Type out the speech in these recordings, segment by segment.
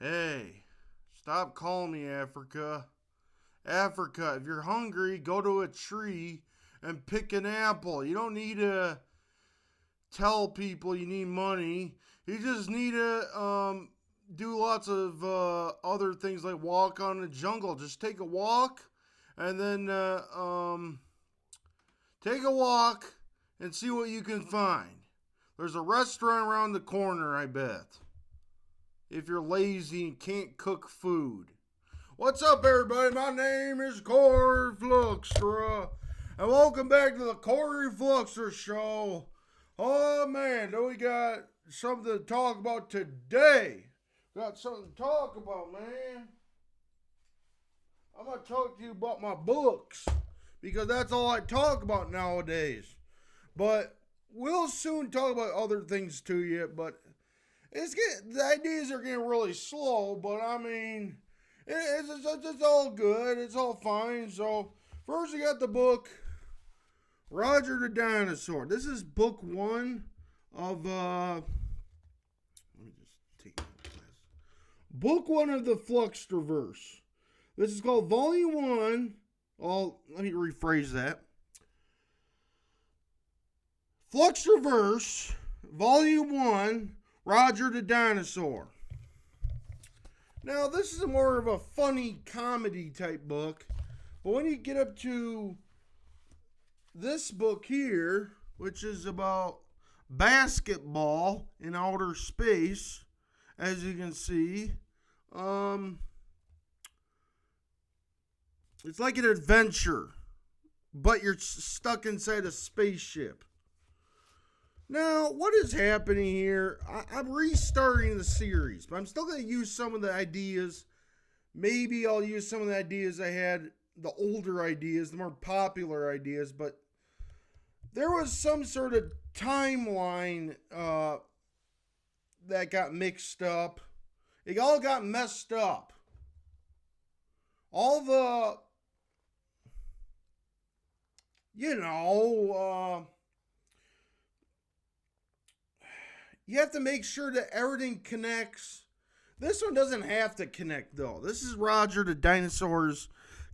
Hey, stop calling me Africa. Africa, if you're hungry, go to a tree and pick an apple. You don't need to tell people you need money. You just need to do lots of other things like walk on the jungle. Just take a walk and then take a walk and see what you can find. There's a restaurant around the corner, I bet. If you're lazy and can't cook food. What's up, everybody? My name is Corey Flokstra, and welcome back to the Corey Flokstra Show. Oh man, do we got something to talk about today? Got something to talk about, man. I'm gonna talk to you about my books because that's all I talk about nowadays. But we'll soon talk about other things to you. But the ideas are getting really slow. But I mean, it's all good. It's all fine. So first, we got the book Roger the Dinosaur. This is book one of let me just take my class. Book one of the Flokstraverse. This is called Volume 1. Oh, let me rephrase that. Flokstraverse, Volume 1, Roger the Dinosaur. Now, this is more of a funny comedy type book. But when you get up to this book here, which is about basketball in outer space, as you can see, it's like an adventure, but you're stuck inside a spaceship. Now, what is happening here? I'm restarting the series, but I'm still going to use some of the ideas. Maybe I'll use some of the ideas I had, the older ideas, the more popular ideas, but there was some sort of timeline that got mixed up. It all got messed up. All the, you have to make sure that everything connects. This one doesn't have to connect, though. This is Roger the Dinosaur's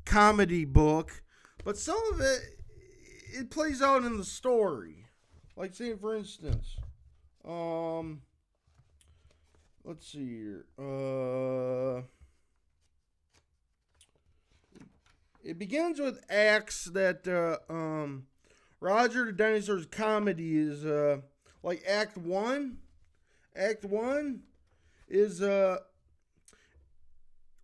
comedy book. But some of it plays out in the story. Like, say, for instance, let's see here. It begins with acts that Roger the Dinosaur's comedy is like Act 1. Act 1 is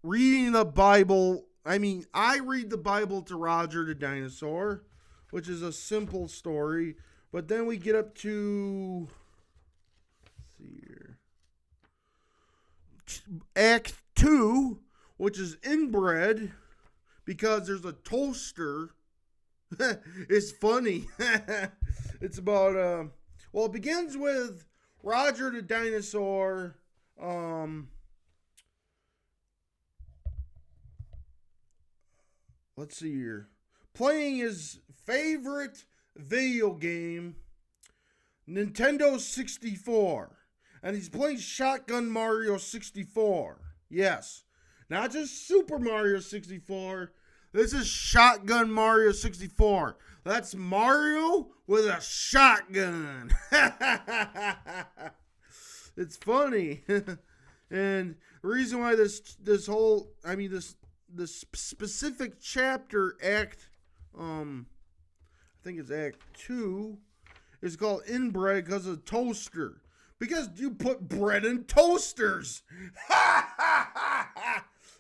reading the Bible. I mean, I read the Bible to Roger the Dinosaur, which is a simple story. But then we get up to, let's see here, Act 2, which is inbred, because there's a toaster. It's funny. It's about, well, it begins with Roger the Dinosaur, let's see here, playing his favorite video game, Nintendo 64. And he's playing Shotgun Mario 64. Yes. Not just Super Mario 64. This is Shotgun Mario 64. That's Mario with a shotgun. It's funny. And the reason why this specific chapter, act, I think it's Act 2, is called Inbred because of toaster. Because you put bread in toasters.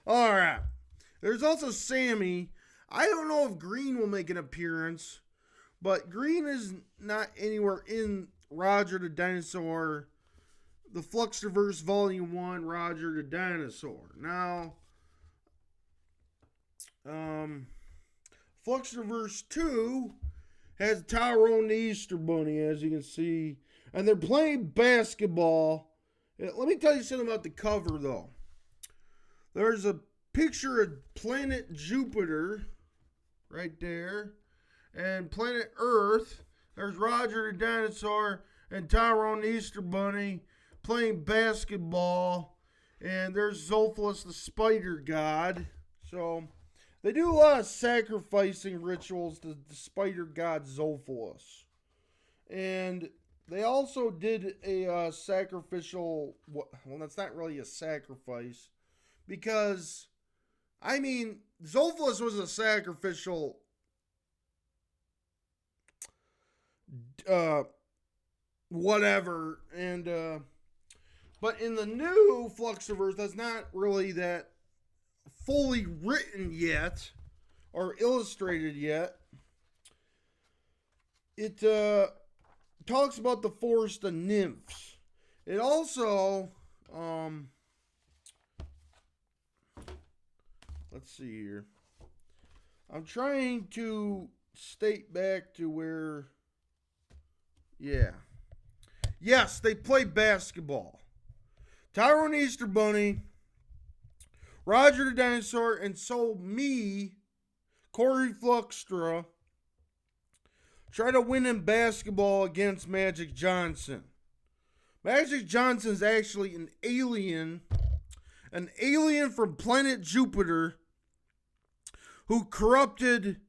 Alright. There's also Sammy. I don't know if Green will make an appearance. But Green is not anywhere in Roger the Dinosaur. The Flokstraverse Volume 1, Roger the Dinosaur. Now, Flokstraverse 2 has Tyrone the Easter Bunny, as you can see. And they're playing basketball. Let me tell you something about the cover, though. There's a picture of planet Jupiter right there. And planet Earth. There's Roger the Dinosaur and Tyrone the Easter Bunny playing basketball And there's Zolphus, the spider god. So they do a lot of sacrificing rituals to the spider god Zolphus. And they also did a sacrificial. Well, that's not really a sacrifice. Because, I mean, Zolphus was a sacrificial whatever. And, but in the new Flokstra, that's not really that fully written yet or illustrated yet. It talks about the forest of nymphs. It also, let's see here. I'm trying to state back to where, yeah. Yes, they play basketball. Tyrone Easter Bunny, Roger the Dinosaur, and so me, Corey Flokstra, try to win in basketball against Magic Johnson. Magic Johnson's actually an alien from planet Jupiter who corrupted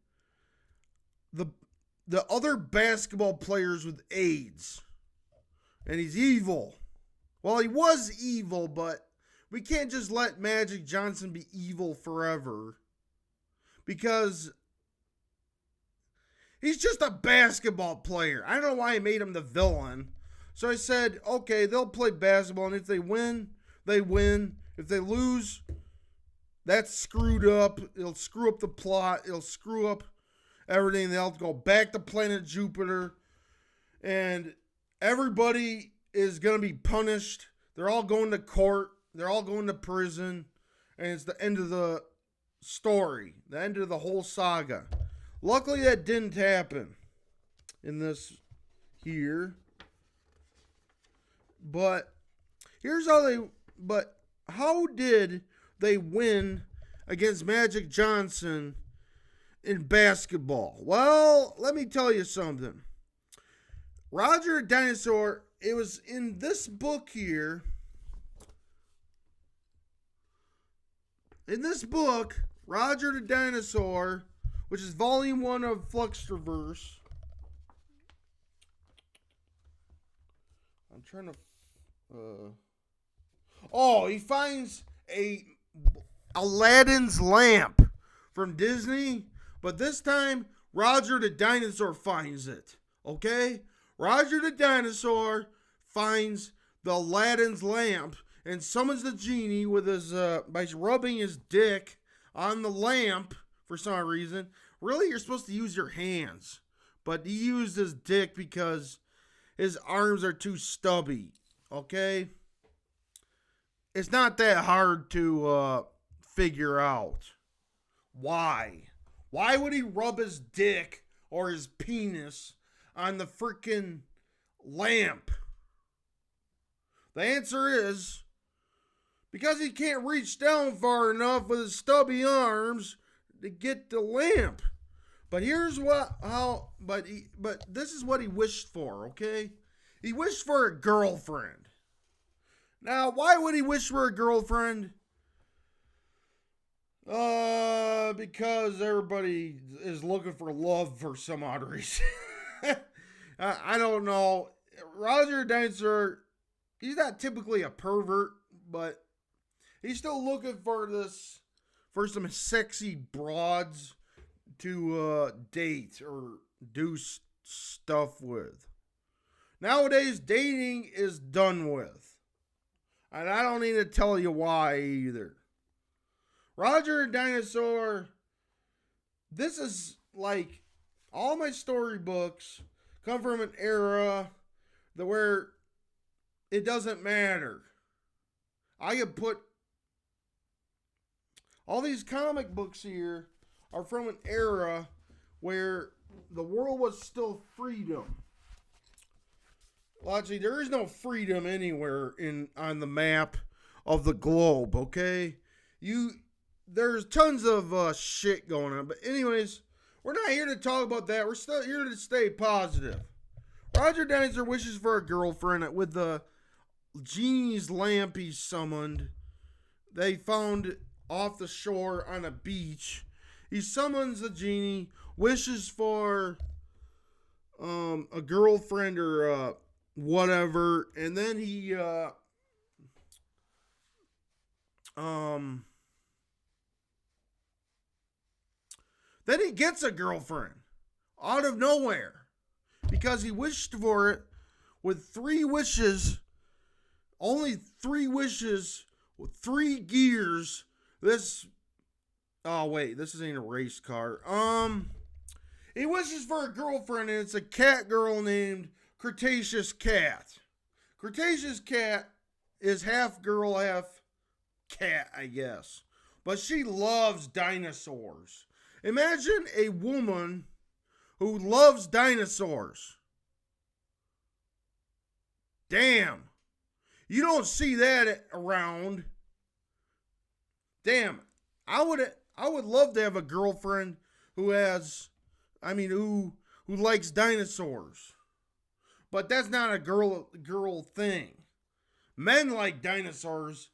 the other basketball players with AIDS. And he's evil. Well, he was evil, but we can't just let Magic Johnson be evil forever. Because he's just a basketball player. I don't know why I made him the villain. So I said, okay, they'll play basketball, and if they win, they win. If they lose, that's screwed up. It'll screw up the plot. It'll screw up everything. They'll go back to planet Jupiter. And everybody is going to be punished. They're all going to court. They're all going to prison. And it's the end of the story. The end of the whole saga. Luckily, that didn't happen in this here. But here's how how did they win against Magic Johnson in basketball? Well, let me tell you something. Roger the Dinosaur, it was in this book here. In this book, Roger the Dinosaur, which is volume 1 of Flokstraverse. I'm trying to... he finds Aladdin's lamp from Disney. But this time, Roger the Dinosaur finds it. Okay? Roger the Dinosaur finds the Aladdin's lamp and summons the genie with his by rubbing his dick on the lamp for some reason. Really, you're supposed to use your hands. But he used his dick because his arms are too stubby. Okay? It's not that hard to figure out. Why? Why would he rub his dick or his penis on the freaking lamp? The answer is because he can't reach down far enough with his stubby arms to get the lamp. But here's but this is what he wished for, okay? He wished for a girlfriend. Now, why would he wish for a girlfriend? Because everybody is looking for love for some odd reason. I don't know. Roger Dinosaur, he's not typically a pervert, but he's still looking for some sexy broads to date or do stuff with. Nowadays, dating is done with. And I don't need to tell you why either. Roger Dinosaur, this is like all my storybooks come from an era where it doesn't matter. I could put all these comic books here are from an era where the world was still freedom. Well, actually, there is no freedom anywhere on the map of the globe, okay? There's tons of shit going on. But anyways, we're not here to talk about that. We're still here to stay positive. Roger Dinosaur wishes for a girlfriend with the genie's lamp he summoned. they found off the shore on a beach. He summons a genie, wishes for a girlfriend or whatever, and then he gets a girlfriend out of nowhere because he wished for it with 3 wishes, only 3 wishes with 3 gears. This ain't a race car. He wishes for a girlfriend, and it's a cat girl named Cretaceous Cat. Cretaceous Cat is half girl, half cat, I guess. But she loves dinosaurs. Imagine a woman who loves dinosaurs. Damn. You don't see that around. Damn. I would love to have a girlfriend who likes dinosaurs. But that's not a girl thing. Men like dinosaurs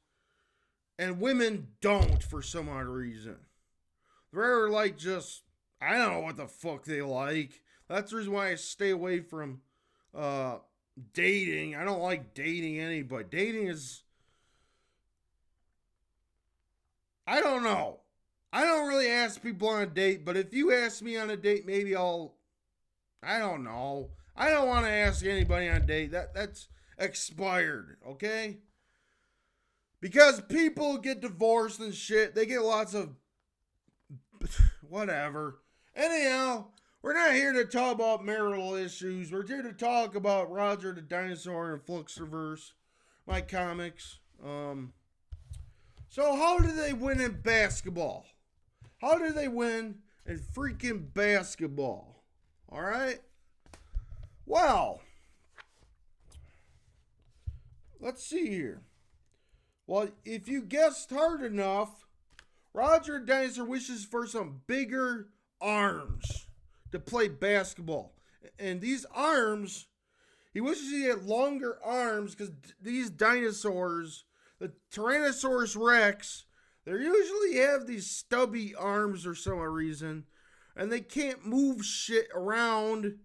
and women don't for some odd reason. They're like just, I don't know what the fuck they like. That's the reason why I stay away from dating. I don't like dating anybody. Dating is, I don't know. I don't really ask people on a date, but if you ask me on a date, maybe I don't know. I don't want to ask anybody on a date. That's expired, okay? Because people get divorced and shit. They get lots of whatever. Anyhow, we're not here to talk about marital issues. We're here to talk about Roger the Dinosaur and Flokstra, my comics. So how do they win in basketball? How do they win in freaking basketball? All right? Well, let's see here. Well, if you guessed hard enough, Roger the Dinosaur wishes for some bigger arms to play basketball. And these arms, he wishes he had longer arms because these dinosaurs, the Tyrannosaurus Rex, they usually have these stubby arms for some reason. And they can't move shit around.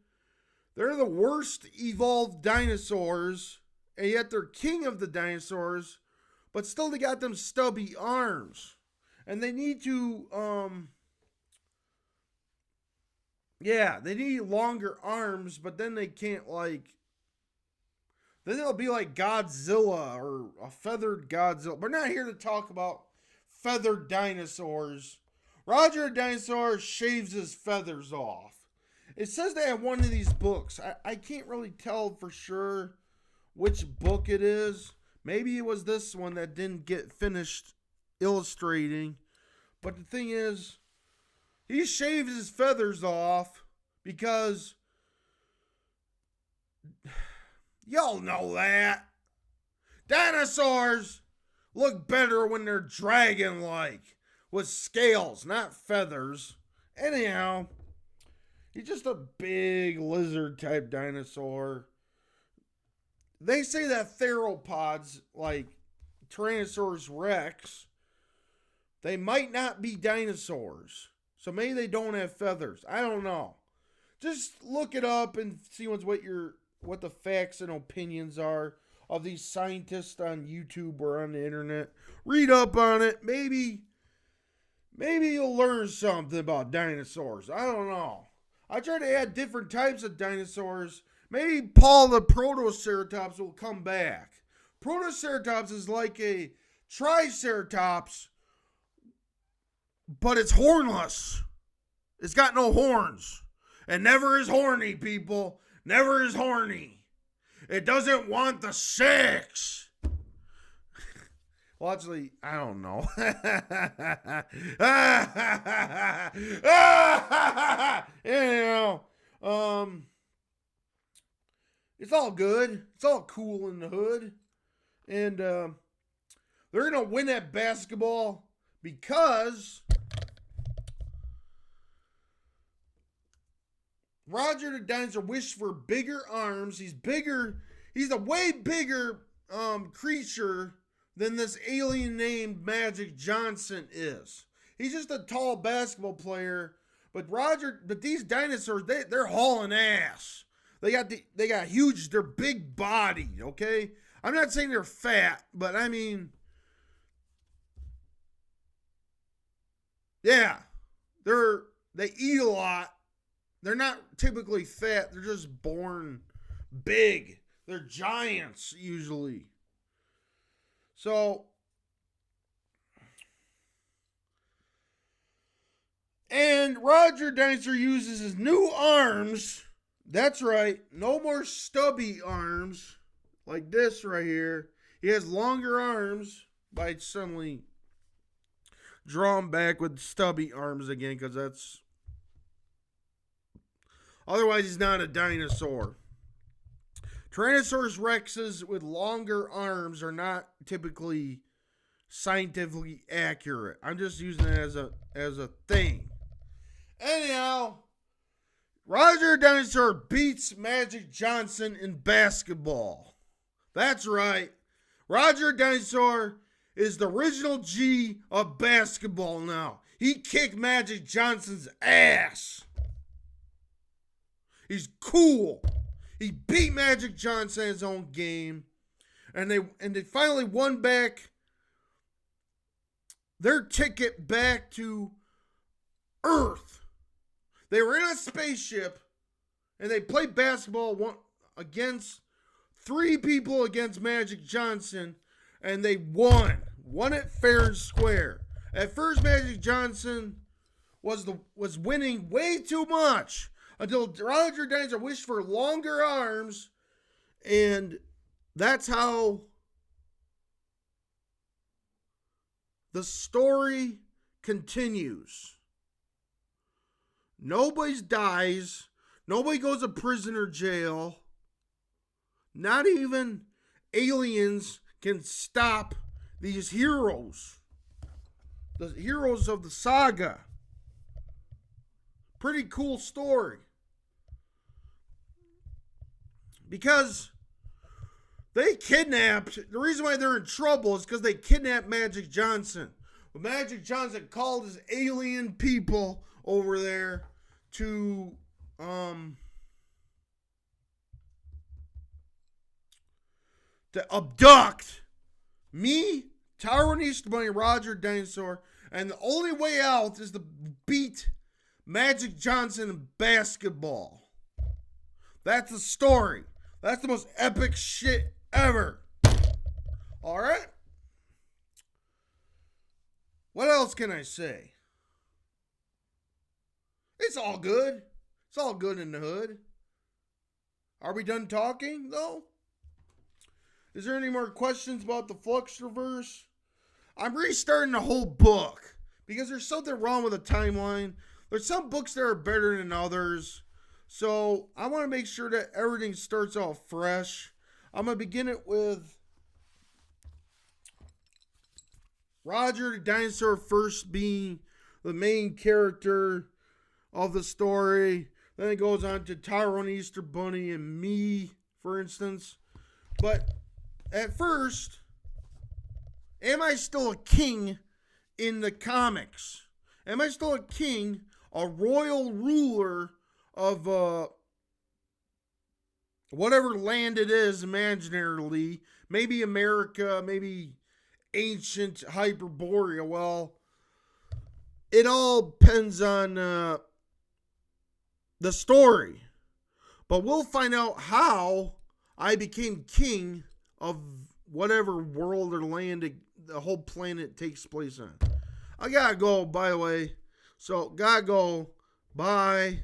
They're the worst evolved dinosaurs. And yet they're king of the dinosaurs. But still they got them stubby arms. And they need to, they need longer arms, but then they can't then they'll be like Godzilla or a feathered Godzilla. We're not here to talk about feathered dinosaurs. Roger the Dinosaur shaves his feathers off. It says they have one of these books. I can't really tell for sure which book it is. Maybe it was this one that didn't get finished illustrating. But the thing is, he shaves his feathers off because y'all know that dinosaurs look better when they're dragon-like with scales, not feathers. Anyhow, he's just a big lizard type dinosaur. They say that theropods like Tyrannosaurus Rex, they might not be dinosaurs. So maybe they don't have feathers. I don't know. Just look it up and see what the facts and opinions are of these scientists on YouTube or on the internet. Read up on it. Maybe you'll learn something about dinosaurs. I don't know. I try to add different types of dinosaurs. Maybe Paul the Protoceratops will come back. Protoceratops is like a Triceratops, but it's hornless. It's got no horns. It never is horny, people. Never is horny. It doesn't want the sex. Well, actually, I don't know. It's all good. It's all cool in the hood. And they're going to win at basketball because Roger the Dinosaur wished for bigger arms. He's bigger. He's a way bigger creature than this alien named Magic Johnson is. He's just a tall basketball player, but these dinosaurs, they're hauling ass. They got huge, they're big bodied, okay? I'm not saying they're fat, but I mean, yeah, they eat a lot. They're not typically fat. They're just born big. They're giants usually. So, and Roger Dinosaur uses his new arms. That's right. No more stubby arms like this right here. He has longer arms by suddenly drawn back with stubby arms again, because that's... Otherwise, he's not a dinosaur. Tyrannosaurus Rexes with longer arms are not typically scientifically accurate. I'm just using it as a thing. Anyhow, Roger Dinosaur beats Magic Johnson in basketball. That's right. Roger Dinosaur is the original G of basketball now. He kicked Magic Johnson's ass. He's cool. He beat Magic Johnson in his own game. And they finally won back their ticket back to Earth. They were in a spaceship and they played basketball against 3 people against Magic Johnson, and they won. Won it fair and square. At first, Magic Johnson was winning way too much, until Roger Dinosaur wished for longer arms, and that's how the story continues. Nobody dies. Nobody goes to prison or jail. Not even aliens can stop these heroes. The heroes of the saga. Pretty cool story. Because they kidnapped, the reason why they're in trouble is because they kidnapped Magic Johnson. But Magic Johnson called his alien people over there to abduct me, Tyrone Easter Bunny, Roger Dinosaur, and the only way out is to beat Magic Johnson in basketball. That's the story. That's the most epic shit ever. Alright? What else can I say? It's all good. It's all good in the hood. Are we done talking, though? Is there any more questions about the Flokstra? I'm restarting the whole book because there's something wrong with the timeline. There's some books that are better than others. So I want to make sure that everything starts off fresh. I'm going to begin it with Roger the Dinosaur first being the main character of the story. Then it goes on to Tyrone Easter Bunny and me, for instance. But at first, am I still a king in the comics? Am I still a king, a royal ruler of whatever land it is imaginarily? Maybe America, maybe ancient Hyperborea. Well, it all depends on the story. But we'll find out how I became king of whatever world or land the whole planet takes place on. I gotta go, by the way. So, gotta go. Bye.